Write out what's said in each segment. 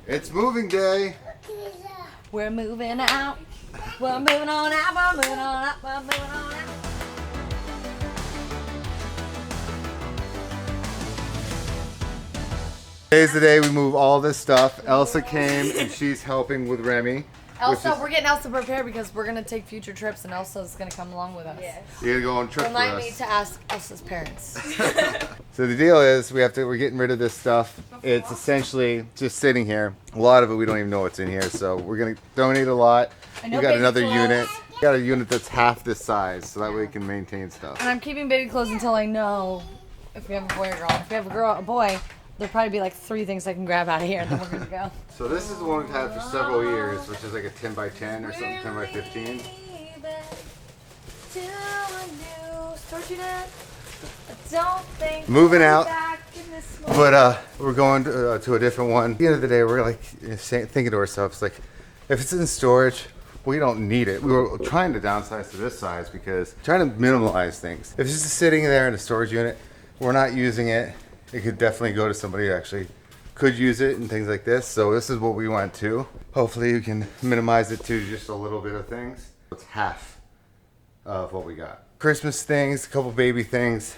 It's moving day. We're moving out. We're moving on out. We're moving on up. We're moving on out. Today's the day we move all this stuff. Elsa came and she's helping with Remy. Elsa, we're getting Elsa prepared because we're going to take future trips and Elsa's going to come along with us. Yes. You're gonna go on trips with Remind me us. to ask Elsa's parents. So the deal is we're getting rid of this stuff. It's essentially just sitting here. A lot of it we don't even know what's in here. So we're gonna donate a lot. We know got baby another clothes. unit. We got a unit that's half this size, so that way we can maintain stuff. And I'm keeping baby clothes until I know if we have a boy or girl. If we have a boy, there'll probably be like 3 things I can grab out of here and then we're good to go. So this is the one we've had for several years, which is like a 10 by 10 or something, 10 by 15. Moving out, but we're going to a different one. At the end of the day, we're like thinking to ourselves, like, if it's in storage, we don't need it. We were trying to downsize to this size because trying to minimalize things. If it's just sitting there in a storage unit, we're not using it. It could definitely go to somebody who actually could use it and things like this. So this is what we went to. Hopefully you can minimize it to just a little bit of things. It's half of what we got. Christmas things, a couple baby things.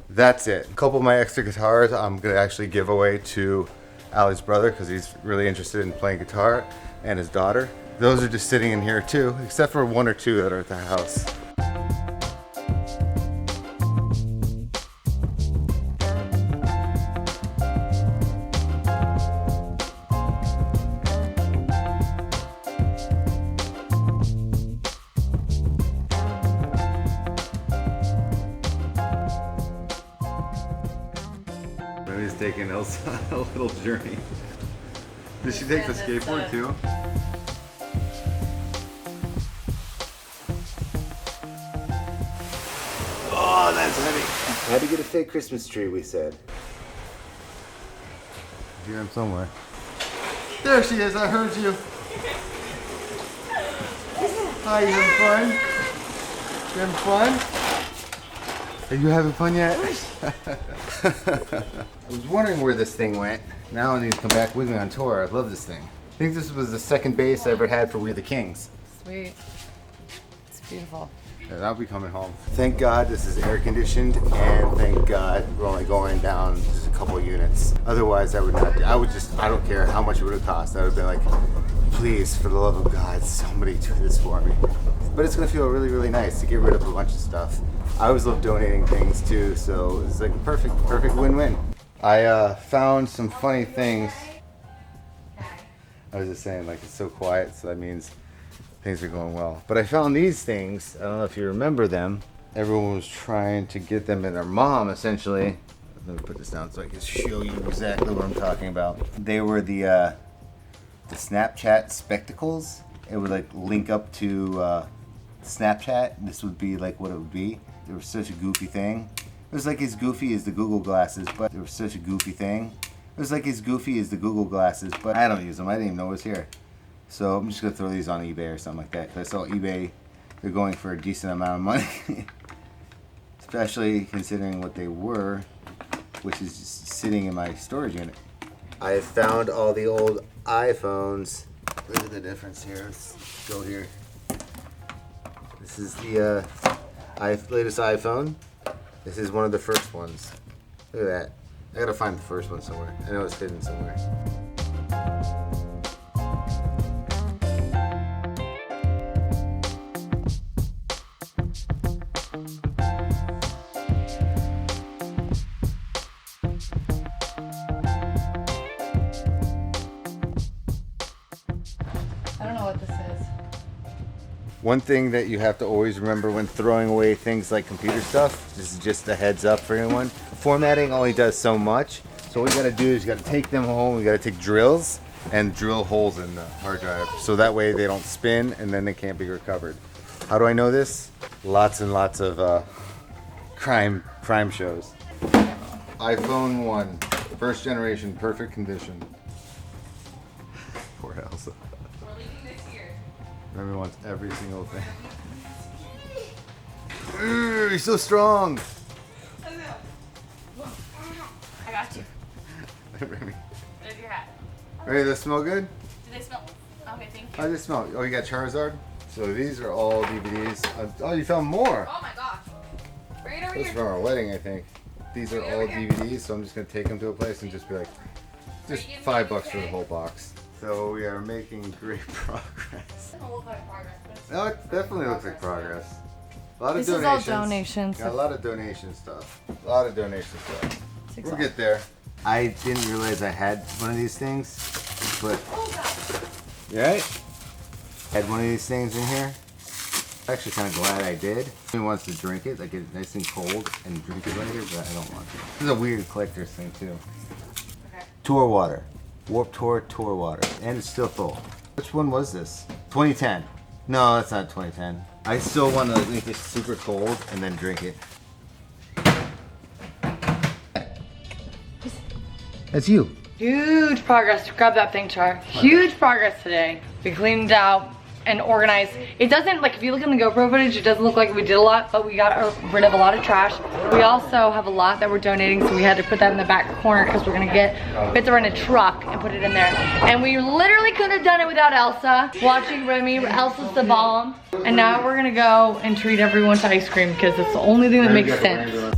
That's it. A couple of my extra guitars I'm gonna actually give away to Allie's brother because he's really interested in playing guitar, and his daughter. Those are just sitting in here too, except for 1 or 2 that are at the house. Remy's taking Elsa on a little journey. Did she take the skateboard too? Oh, that's heavy. I had to get a fake Christmas tree, we said. I hear him somewhere. There she is, I heard you. Hi, you having fun? You having fun? Are you having fun yet? I was wondering where this thing went. Now I need to come back with me on tour. I love this thing. I think this was the second bass I ever had for We the Kings. Sweet. It's beautiful. Yeah, that'll be coming home. Thank God this is air conditioned, and thank God we're only going down just a couple units. Otherwise, I would not. I don't care how much it would have cost. I would have been like, please, for the love of God, somebody do this for me. But it's gonna feel really, really nice to get rid of a bunch of stuff. I always love donating things too, so it's like a perfect win-win. I found some funny things. I was just saying, like, it's so quiet, so that means things are going well. But I found these things. I don't know if you remember them. Everyone was trying to get them in their mom, essentially. Let me put this down so I can show you exactly what I'm talking about. They were the Snapchat spectacles. It would like link up to Snapchat. This would be like what it would be. They were such a goofy thing. It was like as goofy as the Google glasses, but they were such a goofy thing. It was like as goofy as the Google glasses, but I don't use them. I didn't even know it was here. So I'm just gonna throw these on eBay or something like that. Cause I saw eBay, they're going for a decent amount of money. Especially considering what they were, which is just sitting in my storage unit. I found all the old iPhones. Look at the difference here. Let's go here. This is the latest iPhone. This is one of the first ones. Look at that. I gotta find the first one somewhere. I know it's hidden somewhere. I don't know what this is. One thing that you have to always remember when throwing away things like computer stuff, this is just a heads up for anyone. Formatting only does so much. So what you gotta do is you gotta take them home, you gotta take drills and drill holes in the hard drive. So that way they don't spin and then they can't be recovered. How do I know this? Lots and lots of crime shows. iPhone 1, first generation, perfect condition. Poor Elsa. We're leaving this year. Remy wants every single thing. Ooh, you're so strong. I got you. Remy. There's your hat. Hey, does that smell good? Do they smell? Okay, thank you. How do they smell? Oh, you got Charizard? So these are all DVDs. Oh, you found more. Oh my gosh. Right over Those here. from our wedding, I think. These are all DVDs, so I'm just gonna take them to a place and just be like, just $5 for the whole box. So we are making great progress. Doesn't look like progress, but it's No, it definitely looks like progress. A lot of This donations. is all donations. Got a lot of donation stuff. A lot of donation stuff. Six We'll get there. I didn't realize I had one of these things, but you right? Had one of these things in here. I'm actually kind of glad I did. He wants to drink it, like get it nice and cold and drink it later, but I don't want to. This is a weird collector's thing too. Okay. Tour water. Warped Tour water. And it's still full. Which one was this? 2010. No, that's not 2010. I still want to make this super cold and then drink it. That's you. Huge progress. Grab that thing, Char. Huge progress today. We cleaned out and organized. It doesn't, like, if you look in the GoPro footage, it doesn't look like we did a lot, but we got rid of a lot of trash. We also have a lot that we're donating, so we had to put that in the back corner because we have to rent a truck and put it in there. And we literally couldn't have done it without Elsa. Watching Remy, Elsa's the bomb. And now we're gonna go and treat everyone to ice cream because it's the only thing that makes sense.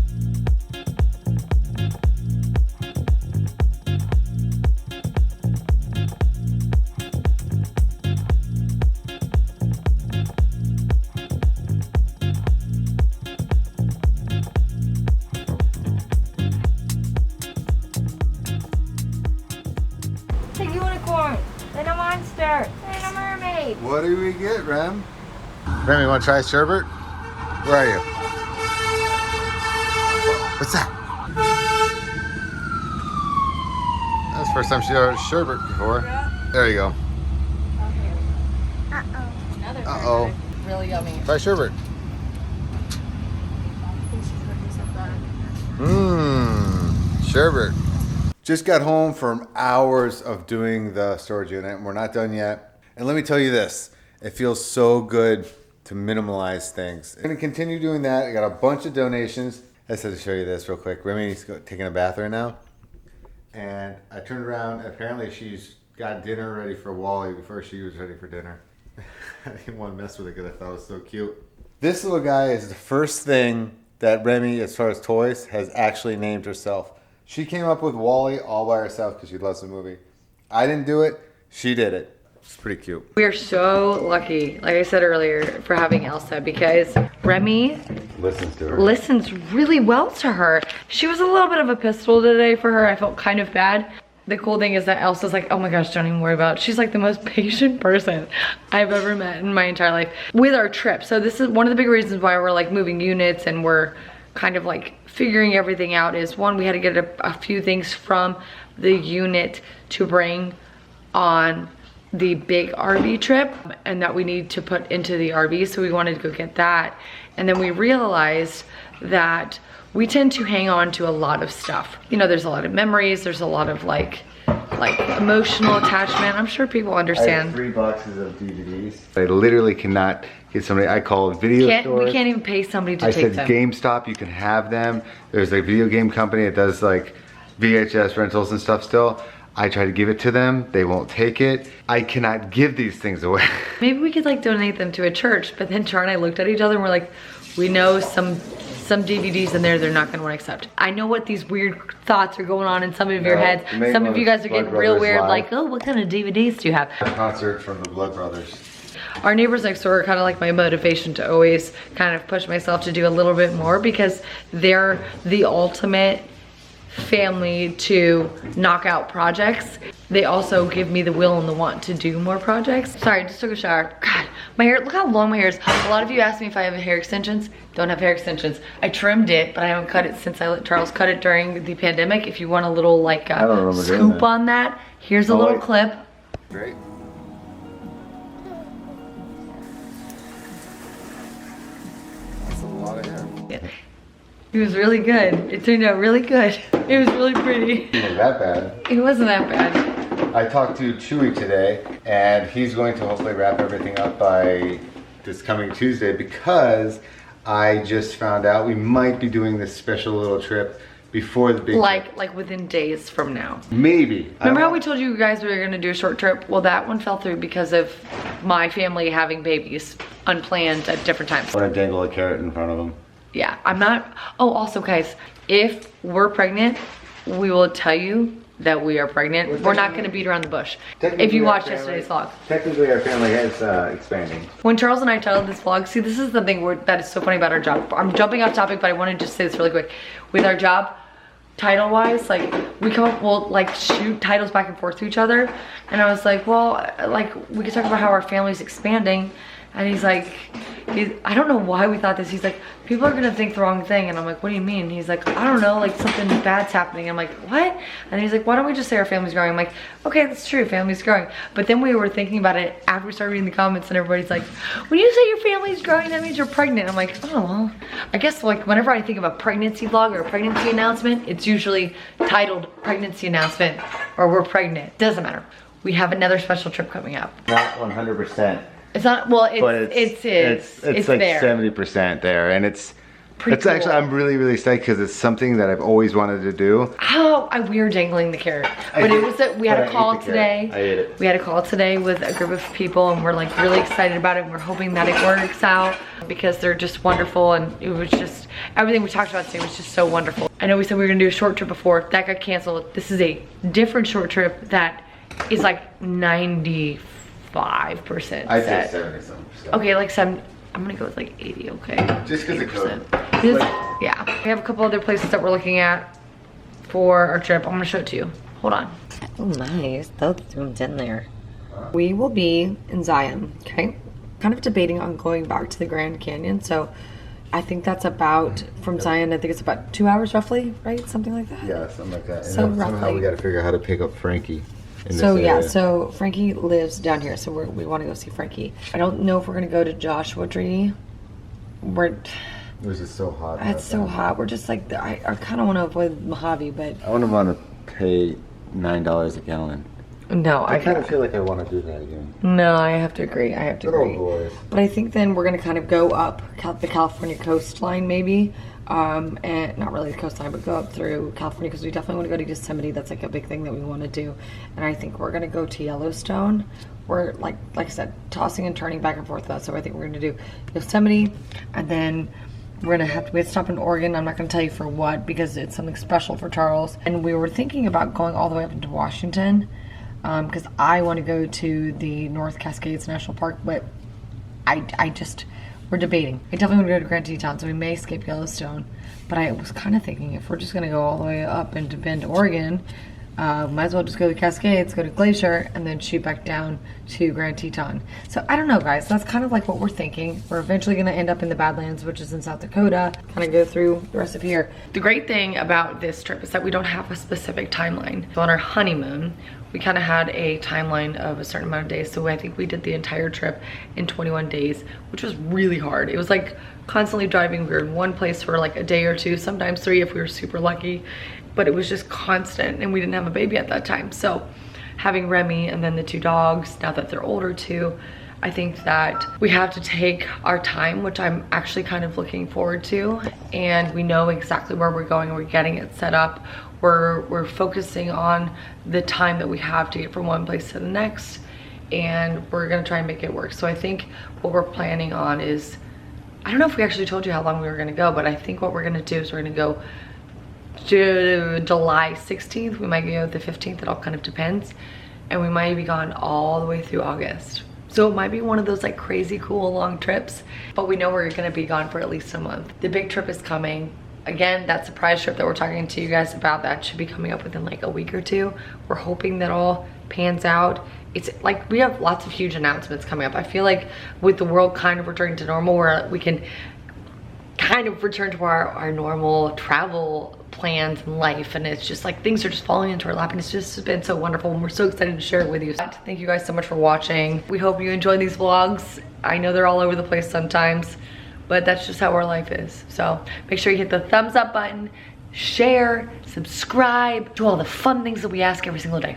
It's a unicorn, then a monster, then a mermaid. What do we get, Rem? Rem, you want to try sherbet? Where are you? What's that? That's the first time she had sherbet before. There you go. Another Uh-oh. really yummy. Try sherbet. Mmm, sherbet. Just got home from hours of doing the storage unit and we're not done yet. And let me tell you this, it feels so good to minimalize things. I'm gonna continue doing that. I got a bunch of donations. I said to show you this real quick. Remy's taking a bath right now. And I turned around, apparently she's got dinner ready for Wally before she was ready for dinner. I didn't want to mess with it because I thought it was so cute. This little guy is the first thing that Remy, as far as toys, has actually named herself. She came up with Wally all by herself because she loves the movie. I didn't do it, she did it. It's pretty cute. We are so lucky, like I said earlier, for having Elsa because Remy listens really well to her. She was a little bit of a pistol today for her. I felt kind of bad. The cool thing is that Elsa's like, oh my gosh, don't even worry about it. She's like the most patient person I've ever met in my entire life with our trip. So this is one of the big reasons why we're like moving units and we're kind of like figuring everything out is one, we had to get a few things from the unit to bring on the big RV trip and that we need to put into the RV, so we wanted to go get that. And then we realized that we tend to hang on to a lot of stuff. You know, there's a lot of memories, there's a lot of like emotional attachment. I'm sure people understand. I have 3 boxes of DVDs. I literally cannot get somebody, I call video store. We can't even pay somebody to take them. I said GameStop, you can have them. There's a video game company that does like VHS rentals and stuff still. I try to give it to them, they won't take it. I cannot give these things away. Maybe we could like donate them to a church, but then Char and I looked at each other and we're like, we know some DVDs in there they're not gonna want to accept. I know what these weird thoughts are going on in some of your heads. Some of you guys are getting real weird, like, oh, what kind of DVDs do you have? A concert from the Blood Brothers. Our neighbors next door are kind of like my motivation to always kind of push myself to do a little bit more because they're the ultimate family to knock out projects. They also give me the will and the want to do more projects. Sorry, just took a shower. God, my hair, look how long my hair is. A lot of you ask me if I have hair extensions. Don't have hair extensions. I trimmed it, but I haven't cut it since I let Charles cut it during the pandemic. If you want a little like scoop on that, here's a little clip. Great. That's a lot of hair. Yeah. It was really good. It turned out really good. It was really pretty. It wasn't that bad. It wasn't that bad. I talked to Chewy today, and he's going to hopefully wrap everything up by this coming Tuesday because I just found out we might be doing this special little trip before the big trip. Like within days from now. Maybe. Remember how we told you guys we were gonna do a short trip? Well, that one fell through because of my family having babies unplanned at different times. I want to dangle a carrot in front of them. Yeah, I'm not. Oh, also guys, if we're pregnant, we will tell you that we are pregnant. We're not gonna beat around the bush. If you watched yesterday's vlog. Technically our family is expanding. When Charles and I titled this vlog, see, this is the thing that is so funny about our job. I'm jumping off topic, but I want to just say this really quick. With our job, title wise, like we come up, we'll like shoot titles back and forth to each other. And I was like, well, like we could talk about how our family's expanding. And he's like, I don't know why we thought this. He's like, people are gonna think the wrong thing. And I'm like, what do you mean? He's like, I don't know, like something bad's happening. I'm like, what? And he's like, why don't we just say our family's growing? I'm like, okay, that's true, family's growing. But then we were thinking about it after we started reading the comments, and everybody's like, when you say your family's growing, that means you're pregnant. I'm like, oh, well, I guess like whenever I think of a pregnancy vlog or a pregnancy announcement, it's usually titled pregnancy announcement or we're pregnant. Doesn't matter. We have another special trip coming up. Not 100%. It's not, well, it's like there. 70% there, and it's Pretty cool. actually, I'm really psyched because it's something that I've always wanted to do. Oh, we were dangling the carrot. But it was that we had a call today. I ate it. We had a call today with a group of people, and we're like really excited about it. And we're hoping that it works out because they're just wonderful, and it was just, everything we talked about today was just so wonderful. I know we said we were gonna do a short trip before, that got canceled. This is a different short trip that is like 95% I'd say 70-something. Okay, like 7. I'm gonna go with like 80, okay? Just because of code. Yeah. We have a couple other places that we're looking at for our trip. I'm gonna show it to you. Hold on. Oh, nice. Those rooms in there. We will be in Zion, okay? Kind of debating on going back to the Grand Canyon. So I think that's about, from Zion, I think it's about 2 hours roughly, right? Something like that. Yeah, something like that. So and somehow roughly. we got to figure out how to pick up Frankie. So yeah, so Frankie lives down here, so we want to go see Frankie. I don't know if we're gonna go to Joshua Tree. It was just so hot. It's so hot. We're just like, I kind of want to avoid Mojave, but I wouldn't want to pay $9 a gallon. no, I kind of feel like I want to do that again. No, I have to agree. I have to Good old agree. boys. But I think then we're gonna kind of go up the California coastline, maybe, and not really the coastline, but go up through California because we definitely want to go to Yosemite. That's like a big thing that we want to do, and I think we're gonna go to Yellowstone. We're like I said, tossing and turning back and forth with that. So I think we're gonna do Yosemite, and then we have to stop in Oregon. I'm not gonna tell you for what because it's something special for Charles. And we were thinking about going all the way up into Washington because I want to go to the North Cascades National Park, but we're debating. I definitely want to go to Grand Teton, so we may skip Yellowstone. But I was kind of thinking if we're just going to go all the way up into Bend, Oregon, might as well just go to the Cascades, go to Glacier, and then shoot back down to Grand Teton. So I don't know, guys. That's kind of like what we're thinking. We're eventually going to end up in the Badlands, which is in South Dakota, kind of go through the rest of here. The great thing about this trip is that we don't have a specific timeline. So on our honeymoon, we kind of had a timeline of a certain amount of days. So I think we did the entire trip in 21 days, which was really hard. It was like constantly driving. We were in one place for like a day or two, sometimes 3 if we were super lucky, but it was just constant, and we didn't have a baby at that time. So having Remy and then the 2 dogs, now that they're older too, I think that we have to take our time, which I'm actually kind of looking forward to. And we know exactly where we're going. We're getting it set up. We're focusing on the time that we have to get from one place to the next, and we're gonna try and make it work. So I think what we're planning on is, I don't know if we actually told you how long we were gonna go, but I think what we're gonna do is we're gonna go to July 16th. We might go the 15th, it all kind of depends. And we might be gone all the way through August. So it might be one of those like crazy cool long trips, but we know we're gonna be gone for at least a month. The big trip is coming. Again, that surprise trip that we're talking to you guys about, that should be coming up within like a week or 2. We're hoping that all pans out. It's like we have lots of huge announcements coming up. I feel like with the world kind of returning to normal, where we can kind of return to our normal travel plans in life, and it's just like things are just falling into our lap, and it's just been so wonderful, and we're so excited to share it with you. Thank you guys so much for watching. We hope you enjoy these vlogs. I know they're all over the place sometimes, but that's just how our life is. So make sure you hit the thumbs up button, share, subscribe, do all the fun things that we ask every single day.